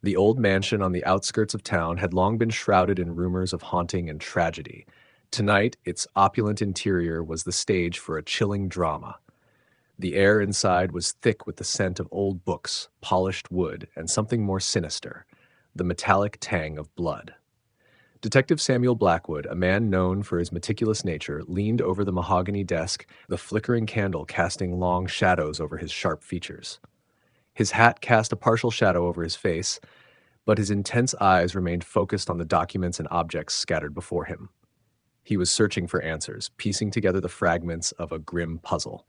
The old mansion on the outskirts of town had long been shrouded in rumors of haunting and tragedy. Tonight, its opulent interior was the stage for a chilling drama. The air inside was thick with the scent of old books, polished wood, and something more sinister, the metallic tang of blood. Detective Samuel Blackwood, a man known for his meticulous nature, leaned over the mahogany desk, the flickering candle casting long shadows over his sharp features. His hat cast a partial shadow over his face, but his intense eyes remained focused on the documents and objects scattered before him. He was searching for answers, piecing together the fragments of a grim puzzle.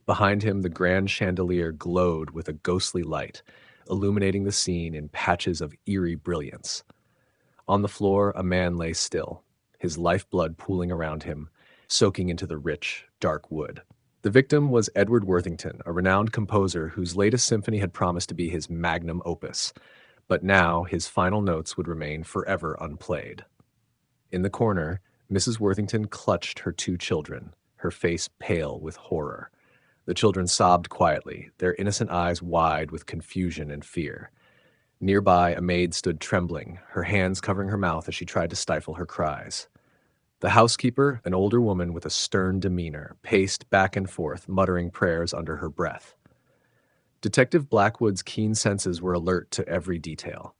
Behind him, the grand chandelier glowed with a ghostly light, illuminating the scene in patches of eerie brilliance. On the floor, a man lay still, his lifeblood pooling around him, soaking into the rich, dark wood. The victim was Edward Worthington, a renowned composer whose latest symphony had promised to be his magnum opus, but now his final notes would remain forever unplayed. In the corner, Mrs. Worthington clutched her two children, her face pale with horror. The children sobbed quietly, their innocent eyes wide with confusion and fear. Nearby, a maid stood trembling, her hands covering her mouth as she tried to stifle her cries. The housekeeper, an older woman with a stern demeanor, paced back and forth, muttering prayers under her breath. Detective Blackwood's keen senses were alert to every detail.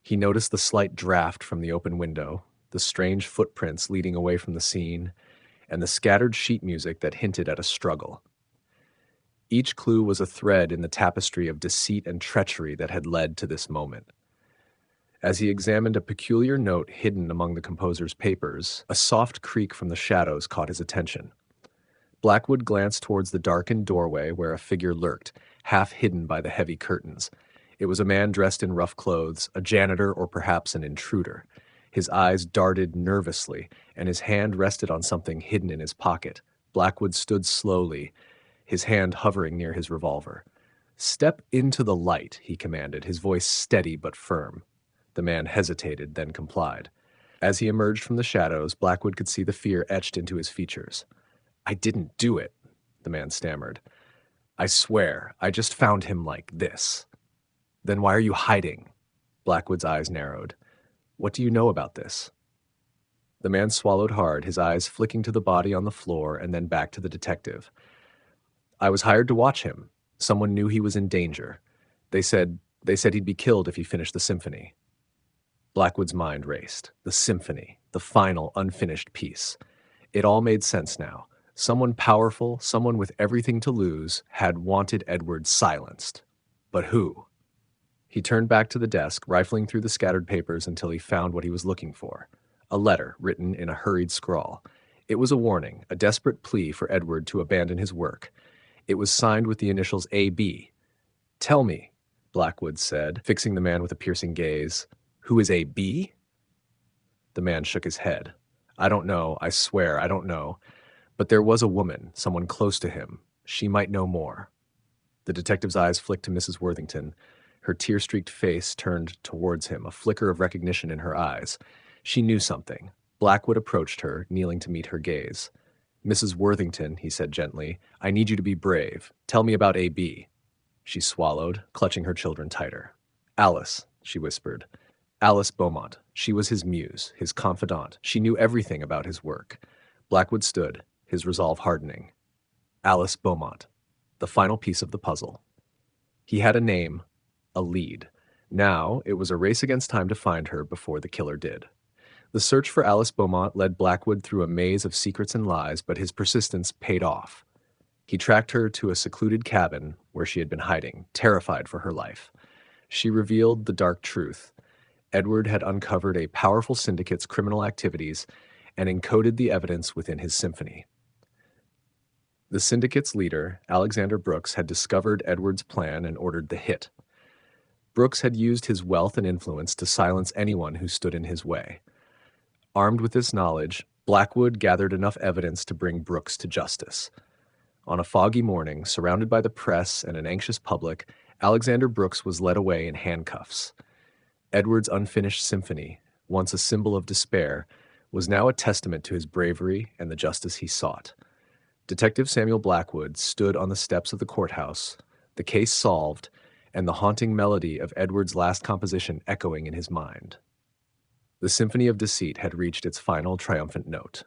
He noticed the slight draft from the open window, the strange footprints leading away from the scene, and the scattered sheet music that hinted at a struggle. Each clue was a thread in the tapestry of deceit and treachery that had led to this moment. As he examined a peculiar note hidden among the composer's papers, a soft creak from the shadows caught his attention. Blackwood glanced towards the darkened doorway where a figure lurked, half hidden by the heavy curtains. It was a man dressed in rough clothes, a janitor or perhaps an intruder. His eyes darted nervously, and his hand rested on something hidden in his pocket. Blackwood stood slowly, his hand hovering near his revolver. "Step into the light," he commanded, his voice steady but firm. The man hesitated, then complied. As he emerged from the shadows, Blackwood could see the fear etched into his features. "I didn't do it," the man stammered. "I swear, I just found him like this." "Then why are you hiding?" Blackwood's eyes narrowed. "What do you know about this?" The man swallowed hard, his eyes flicking to the body on the floor and then back to the detective. "I was hired to watch him. Someone knew he was in danger. They said he'd be killed if he finished the symphony." Blackwood's mind raced. The symphony, the final, unfinished piece. It all made sense now. Someone powerful, someone with everything to lose, had wanted Edward silenced. But who? He turned back to the desk, rifling through the scattered papers until he found what he was looking for. A letter written in a hurried scrawl. It was a warning, a desperate plea for Edward to abandon his work. It was signed with the initials A.B. "Tell me," Blackwood said, fixing the man with a piercing gaze, "who is A.B.?" The man shook his head. "I don't know, I swear, I don't know. But there was a woman, someone close to him. She might know more." The detective's eyes flicked to Mrs. Worthington. Her tear-streaked face turned towards him, a flicker of recognition in her eyes. She knew something. Blackwood approached her, kneeling to meet her gaze. "Mrs. Worthington," he said gently, "I need you to be brave. Tell me about A.B." She swallowed, clutching her children tighter. "Alice," she whispered. "Alice Beaumont. She was his muse, his confidant. She knew everything about his work." Blackwood stood, his resolve hardening. Alice Beaumont. The final piece of the puzzle. He had a name, a lead. Now it was a race against time to find her before the killer did. The search for Alice Beaumont led Blackwood through a maze of secrets and lies, but his persistence paid off. He tracked her to a secluded cabin where she had been hiding, terrified for her life. She revealed the dark truth. Edward had uncovered a powerful syndicate's criminal activities and encoded the evidence within his symphony. The syndicate's leader, Alexander Brooks, had discovered Edward's plan and ordered the hit. Brooks had used his wealth and influence to silence anyone who stood in his way. Armed with this knowledge, Blackwood gathered enough evidence to bring Brooks to justice. On a foggy morning, surrounded by the press and an anxious public, Alexander Brooks was led away in handcuffs. Edward's unfinished symphony, once a symbol of despair, was now a testament to his bravery and the justice he sought. Detective Samuel Blackwood stood on the steps of the courthouse, the case solved, and the haunting melody of Edward's last composition echoing in his mind. The Symphony of Deceit had reached its final triumphant note.